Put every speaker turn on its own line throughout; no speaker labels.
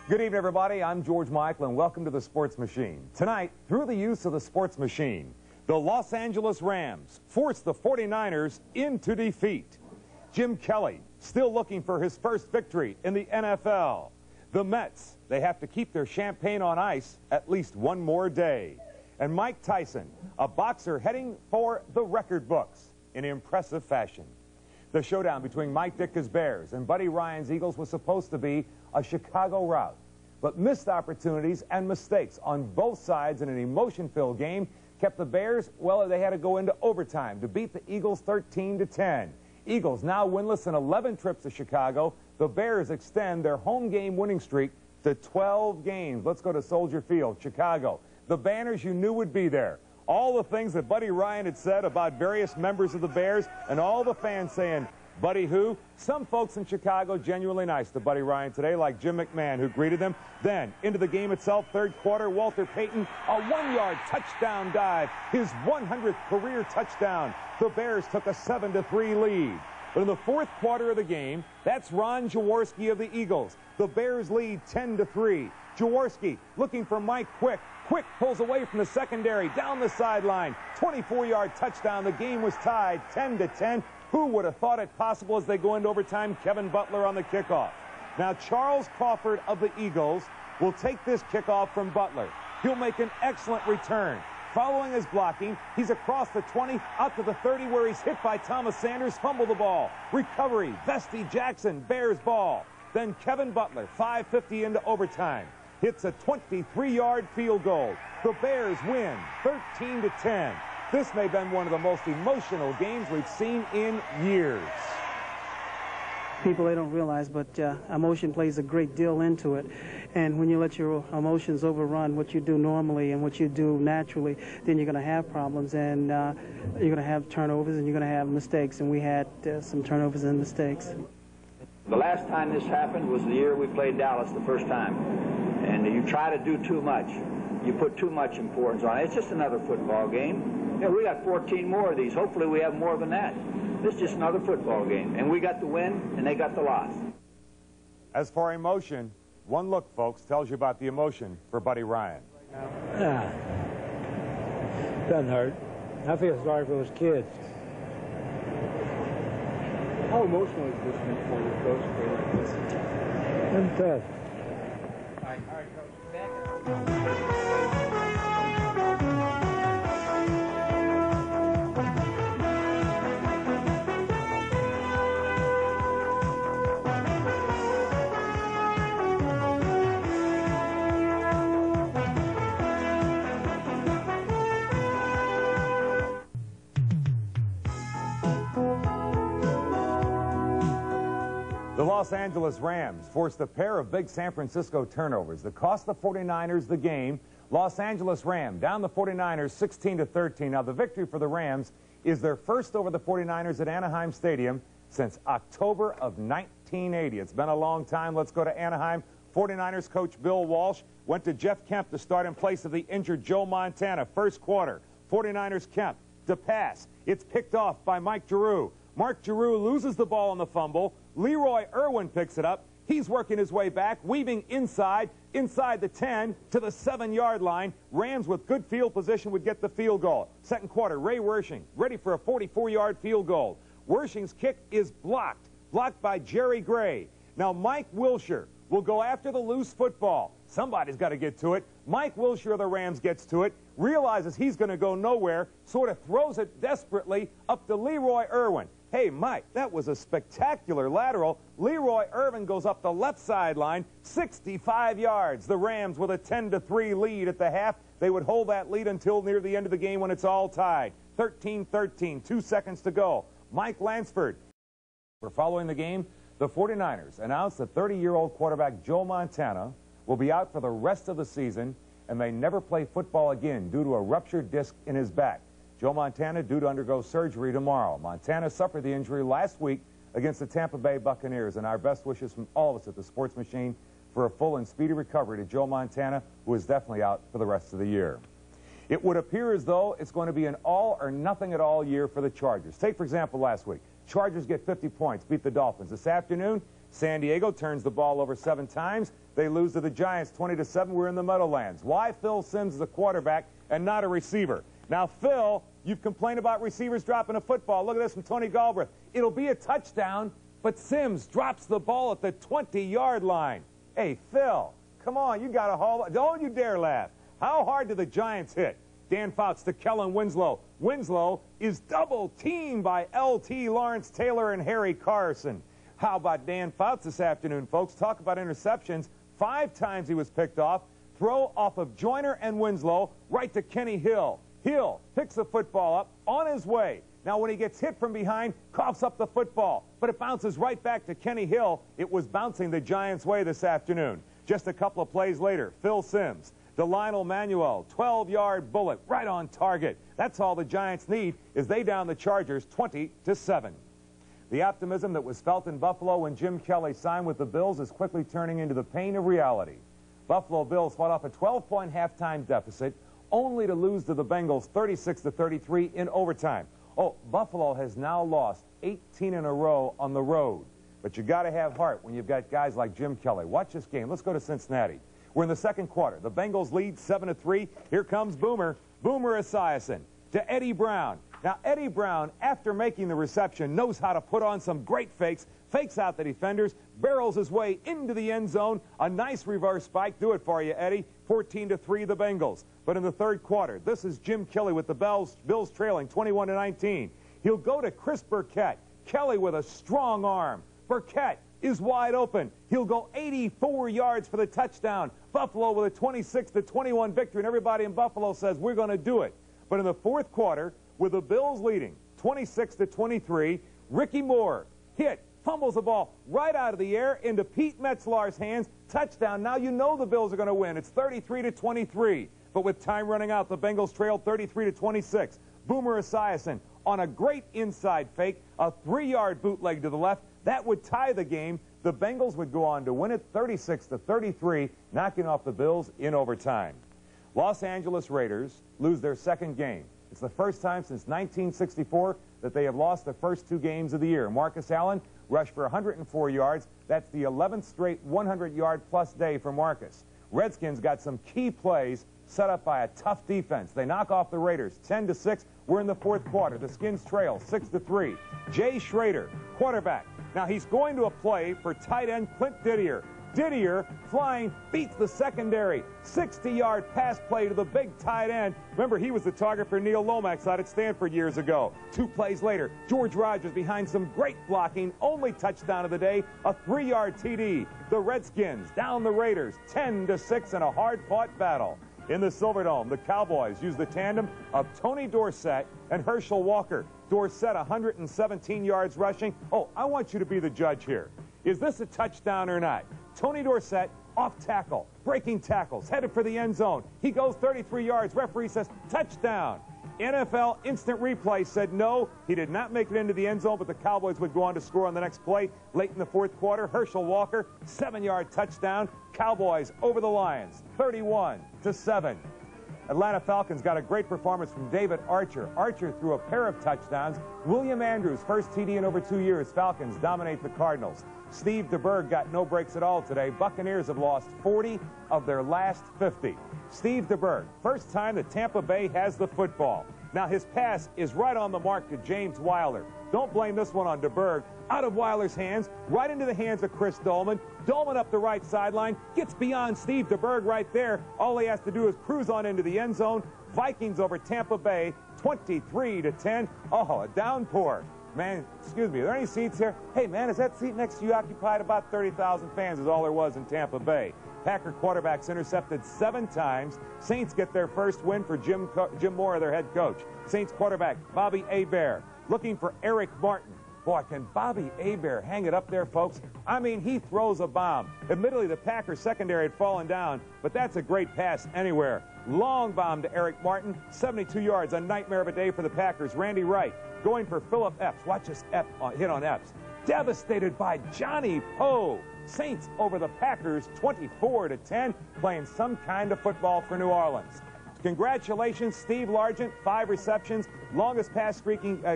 Good evening, everybody. I'm George Michael, and welcome to the Sports Machine. Tonight, through the use of the Sports Machine, the Los Angeles Rams forced the 49ers into defeat. Jim Kelly still looking for his first victory in the NFL. The Mets, they have to keep their champagne on ice at least one more day. And Mike Tyson, a boxer heading for the record books in impressive fashion. The showdown between Mike Ditka's Bears and Buddy Ryan's Eagles was supposed to be a Chicago rout, but missed opportunities and mistakes on both sides in an emotion-filled game kept the Bears, well, they had to go into overtime to beat the Eagles 13-10. Eagles now winless in 11 trips to Chicago. The Bears extend their home game winning streak to 12 games. Let's go to Soldier Field, Chicago. The banners you knew would be there. All the things that Buddy Ryan had said about various members of the Bears, and all the fans saying, Buddy who? Some folks in Chicago genuinely nice to Buddy Ryan today, like Jim McMahon, who greeted them. Then, into the game itself, third quarter, Walter Payton, a one-yard touchdown dive, his 100th career touchdown. The Bears took a 7-3 lead. But in the fourth quarter of the game, that's Ron Jaworski of the Eagles. The Bears lead 10-3. Jaworski looking for Mike Quick. Quick pulls away from the secondary, down the sideline. 24-yard touchdown. The game was tied 10-10. Who would have thought it possible as they go into overtime? Kevin Butler on the kickoff. Now, Charles Crawford of the Eagles will take this kickoff from Butler. He'll make an excellent return. Following his blocking, he's across the 20, out to the 30, where he's hit by Thomas Sanders, fumble the ball. Recovery, Vesty Jackson, Bears ball. Then Kevin Butler, 5:50 into overtime, hits a 23-yard field goal. The Bears win 13-10. This may have been one of the most emotional games we've seen in years.
People, they don't realize, but emotion plays a great deal into it. And when you let your emotions overrun what you do normally and what you do naturally, then you're going to have problems, and you're going to have turnovers, and you're going to have mistakes. And we had some turnovers and mistakes.
The last time this happened was the year we played Dallas the first time. And you try to do too much. You put too much importance on it. It's just another football game. Yeah, we got 14 more of these. Hopefully we have more than that. This is just another football game. And we got the win, and they got the loss.
As for emotion, one look, folks, tells you about the emotion for Buddy Ryan.
Yeah. Doesn't hurt. I feel sorry for those kids.
How emotional is this for you, Coach?
I'm tough.
All right, Coach. Back up.
The Los Angeles Rams forced a pair of big San Francisco turnovers that cost the 49ers the game. Los Angeles Rams down the 49ers 16-13. Now, the victory for the Rams is their first over the 49ers at Anaheim Stadium since October of 1980. It's been a long time. Let's go to Anaheim. 49ers coach Bill Walsh went to Jeff Kemp to start in place of the injured Joe Montana. First quarter, 49ers Kemp to pass. It's picked off by Mike Giroux. Mark Giroux loses the ball on the fumble. Leroy Irwin picks it up. He's working his way back, weaving inside the 10 to the 7-yard line. Rams with good field position would get the field goal. Second quarter, Ray Wersching ready for a 44-yard field goal. Wersching's kick is blocked by Jerry Gray. Now Mike Wilshire will go after the loose football. Somebody's got to get to it. Mike Wilshire of the Rams gets to it, realizes he's going to go nowhere, sort of throws it desperately up to Leroy Irwin. Hey, Mike, that was a spectacular lateral. Leroy Irvin goes up the left sideline, 65 yards. The Rams with a 10-3 lead at the half. They would hold that lead until near the end of the game when it's all tied. 13-13, 2 seconds to go. Mike Lansford. We're following the game. The 49ers announced that 30-year-old quarterback Joe Montana will be out for the rest of the season and may never play football again due to a ruptured disc in his back. Joe Montana due to undergo surgery tomorrow. Montana suffered the injury last week against the Tampa Bay Buccaneers, and our best wishes from all of us at the Sports Machine for a full and speedy recovery to Joe Montana, who is definitely out for the rest of the year. It would appear as though it's going to be an all or nothing at all year for the Chargers. Take, for example, last week. Chargers get 50 points, beat the Dolphins. This afternoon, San Diego turns the ball over 7 times. They lose to the Giants 20-7. We're in the Meadowlands. Why Phil Simms is a quarterback and not a receiver? Now, Phil, you've complained about receivers dropping a football. Look at this from Tony Galbraith. It'll be a touchdown, but Simms drops the ball at the 20-yard line. Hey, Phil, come on, you got to haul. Don't you dare laugh. How hard did the Giants hit? Dan Fouts to Kellen Winslow. Winslow is double-teamed by L.T. Lawrence Taylor and Harry Carson. How about Dan Fouts this afternoon, folks? Talk about interceptions. 5 times he was picked off. Throw off of Joyner and Winslow right to Kenny Hill. Hill picks the football up on his way. Now, when he gets hit from behind, coughs up the football, but it bounces right back to Kenny Hill. It was bouncing the Giants' way this afternoon. Just a couple of plays later, Phil Simms, DeLionel Manuel, 12-yard bullet right on target. That's all the Giants need as they down the Chargers 20-7. The optimism that was felt in Buffalo when Jim Kelly signed with the Bills is quickly turning into the pain of reality. Buffalo Bills fought off a 12-point halftime deficit only to lose to the Bengals 36-33 in overtime. Oh, Buffalo has now lost 18 in a row on the road. But you got to have heart when you've got guys like Jim Kelly. Watch this game. Let's go to Cincinnati. We're in the second quarter. The Bengals lead 7-3. Here comes Boomer Esiason to Eddie Brown. Now, Eddie Brown, after making the reception, knows how to put on some great fakes, fakes out the defenders, barrels his way into the end zone. A nice reverse spike. Do it for you, Eddie. 14-3 the Bengals. But in the third quarter, this is Jim Kelly with the Bills trailing 21-19. He'll go to Chris Burkett. Kelly with a strong arm. Burkett is wide open. He'll go 84 yards for the touchdown. Buffalo with a 26-21 victory, and everybody in Buffalo says, we're going to do it. But in the fourth quarter, with the Bills leading 26-23, Ricky Moore hit, fumbles the ball right out of the air into Pete Metzlar's hands. Touchdown. Now you know the Bills are going to win. It's 33-23. But with time running out, the Bengals trailed 33-26. Boomer Esiason on a great inside fake, a 3-yard bootleg to the left. That would tie the game. The Bengals would go on to win it 36-33, knocking off the Bills in overtime. Los Angeles Raiders lose their second game. It's the first time since 1964 that they have lost the first 2 games of the year. Marcus Allen rushed for 104 yards. That's the 11th straight 100-yard-plus day for Marcus. Redskins got some key plays set up by a tough defense. They knock off the Raiders 10-6. We're in the fourth quarter. The Skins trail 6-3. Jay Schrader, quarterback. Now he's going to a play for tight end Clint Didier. Didier, flying, beats the secondary. 60-yard pass play to the big tight end. Remember, he was the target for Neil Lomax out at Stanford years ago. 2 plays later, George Rogers behind some great blocking. Only touchdown of the day, a 3-yard TD. The Redskins down the Raiders 10-6 in a hard-fought battle. In the Silverdome, the Cowboys use the tandem of Tony Dorsett and Herschel Walker. Dorsett, 117 yards rushing. Oh, I want you to be the judge here. Is this a touchdown or not? Tony Dorsett, off tackle, breaking tackles, headed for the end zone. He goes 33 yards. Referee says, touchdown. NFL instant replay said no. He did not make it into the end zone, but the Cowboys would go on to score on the next play. Late in the fourth quarter, Herschel Walker, 7-yard touchdown. Cowboys over the Lions, 31-7. Atlanta Falcons got a great performance from David Archer. Archer threw a pair of touchdowns. William Andrews, first TD in over 2 years. Falcons dominate the Cardinals. Steve DeBerg got no breaks at all today. Buccaneers have lost 40 of their last 50. Steve DeBerg, first time that Tampa Bay has the football. Now his pass is right on the mark to James Wilder. Don't blame this one on DeBerg. Out of Wilder's hands, right into the hands of Chris Dolman. Dolman up the right sideline, gets beyond Steve DeBerg right there. All he has to do is cruise on into the end zone. Vikings over Tampa Bay, 23-10. Oh, a downpour. Man, excuse me, are there any seats here? Hey, man, is that seat next to you occupied? About 30,000 fans is all there was in Tampa Bay. Packer quarterbacks intercepted 7 times. Saints get their first win for Jim Moore, their head coach. Saints quarterback Bobby Hebert looking for Eric Martin. Boy, can Bobby Hebert hang it up there, folks? I mean, he throws a bomb. Admittedly, the Packers secondary had fallen down, but that's a great pass anywhere. Long bomb to Eric Martin, 72 yards, a nightmare of a day for the Packers. Randy Wright going for Philip Epps. Watch this hit on Epps. Devastated by Johnny Poe. Saints over the Packers 24-10, playing some kind of football for New Orleans. Congratulations, Steve Largent, 5 receptions, longest pass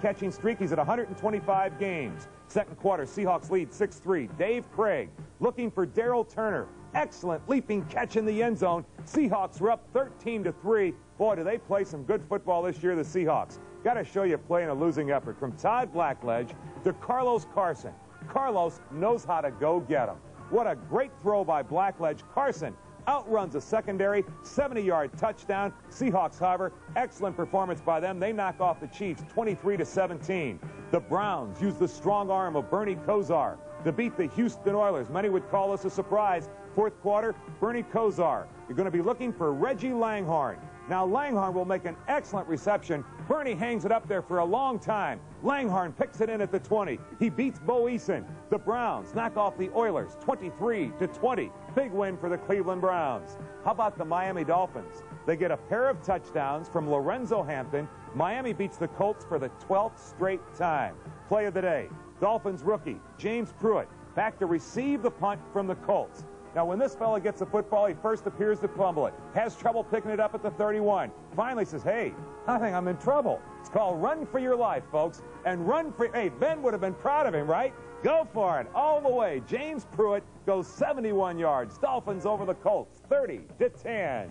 catching streak. He's at 125 games. Second quarter, Seahawks lead 6-3. Dave Craig looking for Darrell Turner. Excellent leaping catch in the end zone. Seahawks were up 13-3. Boy, do they play some good football this year, the Seahawks. Got to show you playing a losing effort. From Todd Blackledge to Carlos Carson. Carlos knows how to go get him. What a great throw by Blackledge. Carson outruns a secondary, 70-yard touchdown. Seahawks, however, excellent performance by them. They knock off the Chiefs 23-17. The Browns use the strong arm of Bernie Kosar to beat the Houston Oilers. Many would call this a surprise. Fourth quarter, Bernie Kosar. You're going to be looking for Reggie Langhorne. Now, Langhorne will make an excellent reception. Bernie hangs it up there for a long time. Langhorne picks it in at the 20. He beats Bo Eason. The Browns knock off the Oilers 23-20. Big win for the Cleveland Browns. How about the Miami Dolphins? They get a pair of touchdowns from Lorenzo Hampton. Miami beats the Colts for the 12th straight time. Play of the day, Dolphins rookie James Pruitt back to receive the punt from the Colts. Now, when this fella gets a football, he first appears to fumble it, has trouble picking it up at the 31. Finally says, hey, I think I'm in trouble. It's called run for your life, folks. And run for, hey, Ben would have been proud of him, right? Go for it, all the way. James Pruitt goes 71 yards. Dolphins over the Colts, 30-10.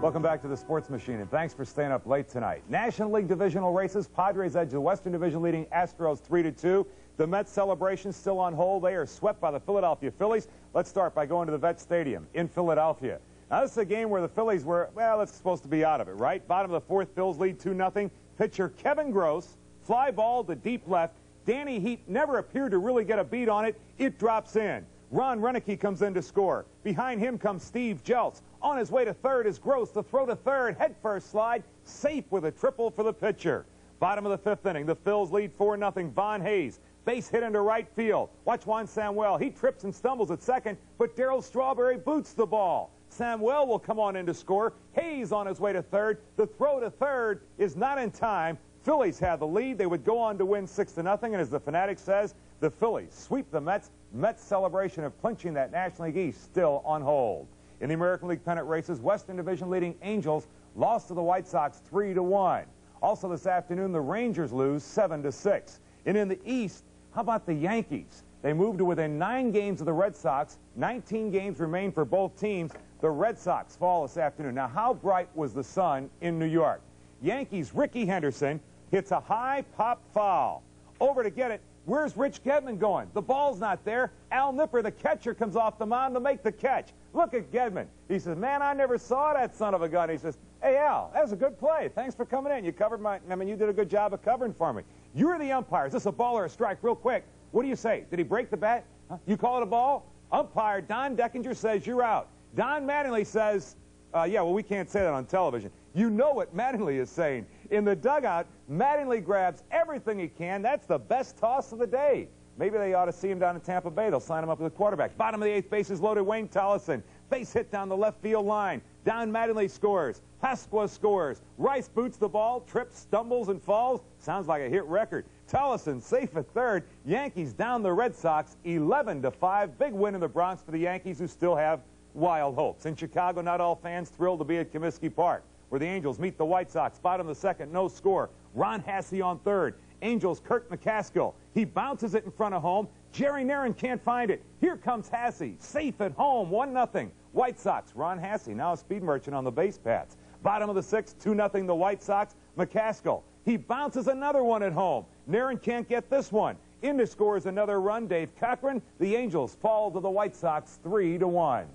Welcome back to the Sports Machine, and thanks for staying up late tonight. National League divisional races. Padres edge the Western Division leading Astros 3-2. The Mets celebration still on hold. They are swept by the Philadelphia Phillies. Let's start by going to the Vet Stadium in Philadelphia. Now, this is a game where the Phillies were, well, it's supposed to be out of it, right? Bottom of the fourth, Phils lead 2-0. Pitcher Kevin Gross, fly ball to deep left. Danny Heat never appeared to really get a beat on it. It drops in. Ron Renicky comes in to score. Behind him comes Steve Jeltz. On his way to third is Gross. The throw to third, head first slide, safe with a triple for the pitcher. Bottom of the fifth inning, the Phils lead 4-0. Von Hayes, base hit into right field. Watch Juan Samuel. He trips and stumbles at second, but Darryl Strawberry boots the ball. Samuel will come on in to score. Hayes on his way to third. The throw to third is not in time. Phillies have the lead. They would go on to win 6-0, and as the Fanatic says, the Phillies sweep the Mets. Mets celebration of clinching that National League East still on hold. In the American League pennant races, Western Division leading Angels lost to the White Sox 3-1. Also this afternoon, the Rangers lose 7-6. And in the East, how about the Yankees? They moved to within 9 games of the Red Sox. 19 games remain for both teams. The Red Sox fall this afternoon. Now, how bright was the sun in New York? Yankees' Ricky Henderson hits a high pop foul. Over to get it. Where's Rich Gedman going? The ball's not there. Al Nipper, the catcher, comes off the mound to make the catch. Look at Gedman. He says, man, I never saw that son of a gun. He says, hey, Al, that was a good play. Thanks for coming in. You covered you did a good job of covering for me. You're the umpire. Is this a ball or a strike? Real quick. What do you say? Did he break the bat? Huh? You call it a ball? Umpire Don Deckinger says you're out. Don Mattingly says, yeah, well, we can't say that on television. You know what Mattingly is saying. In the dugout, Mattingly grabs everything he can. That's the best toss of the day. Maybe they ought to see him down in Tampa Bay. They'll sign him up with a quarterback. Bottom of the 8th, bases loaded, Wayne Tollison. Base hit down the left field line. Don Mattingly scores. Pasqua scores. Rice boots the ball, trips, stumbles, and falls. Sounds like a hit record. Tollison safe at third. Yankees down the Red Sox 11-5. Big win in the Bronx for the Yankees, who still have wild hopes. In Chicago, not all fans thrilled to be at Comiskey Park, where the Angels meet the White Sox. Bottom of the second, no score. Ron Hassey on third. Angels, Kirk McCaskill. He bounces it in front of home. Jerry Narron can't find it. Here comes Hassey, safe at home, 1-0. White Sox, Ron Hassey, now a speed merchant on the base paths. Bottom of the sixth, 2-0 the White Sox. McCaskill, he bounces another one at home. Narron can't get this one. In to score is another run, Dave Cochran. The Angels fall to the White Sox 3-1.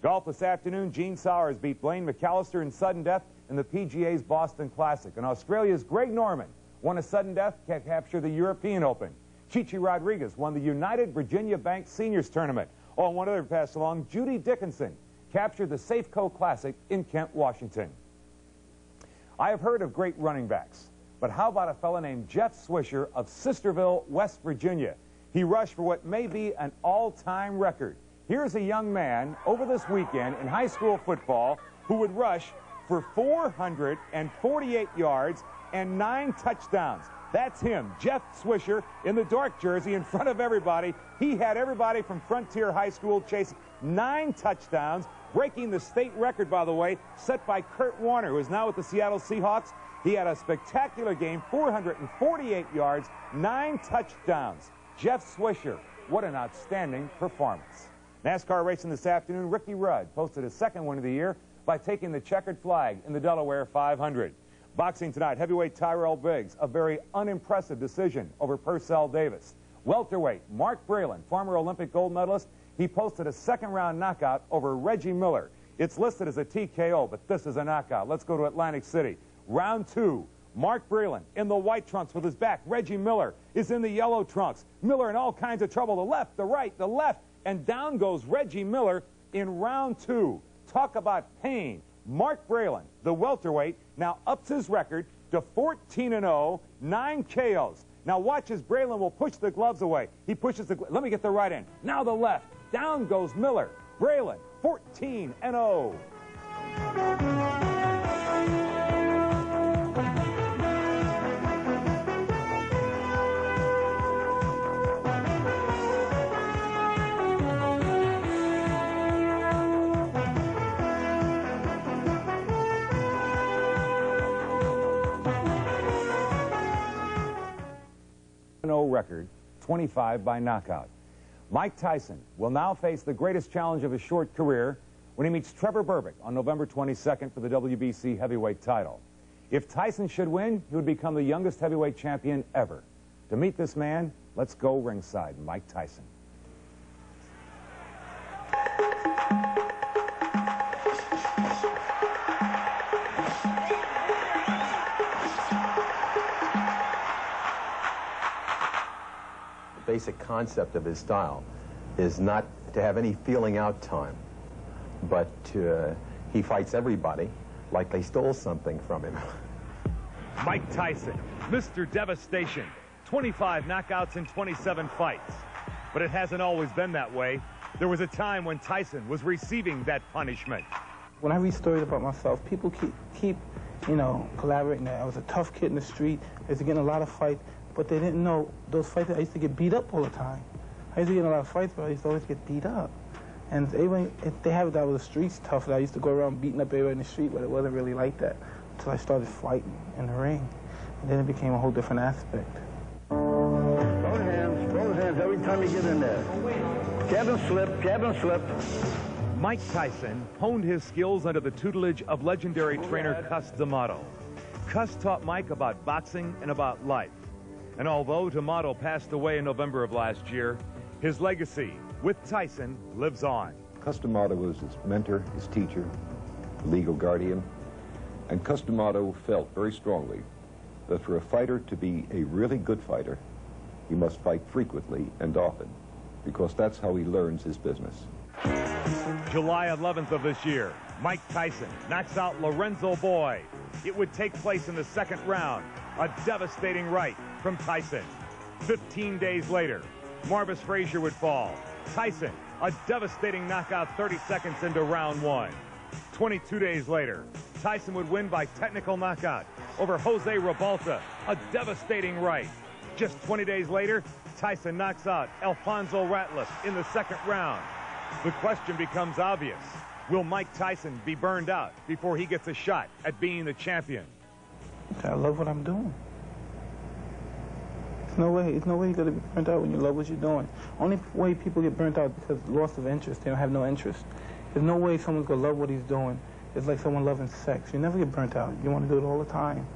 Golf this afternoon, Gene Sowers beat Blaine McAllister in sudden death in the PGA's Boston Classic. And Australia's Greg Norman won a sudden death to capture the European Open. Chichi Rodriguez won the United Virginia Bank Seniors Tournament. Oh, and one other pass along, Judy Dickinson captured the Safeco Classic in Kent, Washington. I have heard of great running backs, but how about a fella named Jeff Swisher of Sisterville, West Virginia? He rushed for what may be an all-time record. Here's a young man over this weekend in high school football who would rush for 448 yards and 9 touchdowns. That's him, Jeff Swisher, in the dark jersey in front of everybody. He had everybody from Frontier High School chasing 9 touchdowns, breaking the state record, by the way, set by Kurt Warner, who is now with the Seattle Seahawks. He had a spectacular game, 448 yards, 9 touchdowns. Jeff Swisher, what an outstanding performance. NASCAR racing this afternoon, Ricky Rudd posted his second win of the year by taking the checkered flag in the Delaware 500. Boxing tonight, heavyweight Tyrell Biggs, a very unimpressive decision over Purcell Davis. Welterweight, Mark Braylon, former Olympic gold medalist, he posted a second-round knockout over Reggie Miller. It's listed as a TKO, but this is a knockout. Let's go to Atlantic City. Round 2, Mark Braylon in the white trunks with his back. Reggie Miller is in the yellow trunks. Miller in all kinds of trouble. The left, the right, the left, and down goes Reggie Miller in round 2. Talk about pain. Mark Braylon, the welterweight, now ups his record to 14-0, 9 KOs. Now watch as Braylon will push the gloves away. He pushes the let me get the right end. Now the left. Down goes Miller. Braylon, 14-0. Record, 25 by knockout. Mike Tyson will now face the greatest challenge of his short career when he meets Trevor Berbick on November 22nd for the WBC heavyweight title. If Tyson should win, he would become the youngest heavyweight champion ever. To meet this man, let's go ringside. Mike Tyson.
Basic concept of his style is not to have any feeling out time, but he fights everybody like they stole something from him.
Mike Tyson, Mr. Devastation, 25 knockouts in 27 fights. But it hasn't always been that way. There was a time when Tyson was receiving that punishment.
When I read stories about myself, people keep collaborating that I was a tough kid in the street, I used to get in a lot of fights, but they didn't know those fights, I used to get beat up all the time. I used to get in a lot of fights, but I used to always get beat up. And they have it that I was the streets tough, that I used to go around beating up everyone in the street, but it wasn't really like that until I started fighting in the ring. And then it became a whole different aspect.
Both hands every time you get in there. Jab and slip, jab and slip.
Mike Tyson honed his skills under the tutelage of legendary trainer Cus D'Amato. Cus taught Mike about boxing and about life. And although D'Amato passed away in November of last year, his legacy with Tyson lives on.
Cus D'Amato was his mentor, his teacher, legal guardian, and Cus D'Amato felt very strongly that for a fighter to be a really good fighter, he must fight frequently and often, because that's how he learns his business.
July 11th of this year, Mike Tyson knocks out Lorenzo Boy. It would take place in the second round. A devastating right from Tyson. 15 days later, Marvis Frazier would fall. Tyson, a devastating knockout 30 seconds into round 1. 22 days later, Tyson would win by technical knockout over Jose Rebalta, a devastating right. Just 20 days later, Tyson knocks out Alfonso Ratliff in the second round. The question becomes obvious. Will Mike Tyson be burned out before he gets a shot at being the champion?
I love what I'm doing. There's no way you're going to be burnt out when you love what you're doing. Only way people get burnt out is because of loss of interest. They don't have no interest. There's no way someone's going to love what he's doing. It's like someone loving sex. You never get burnt out. You want to do it all the time.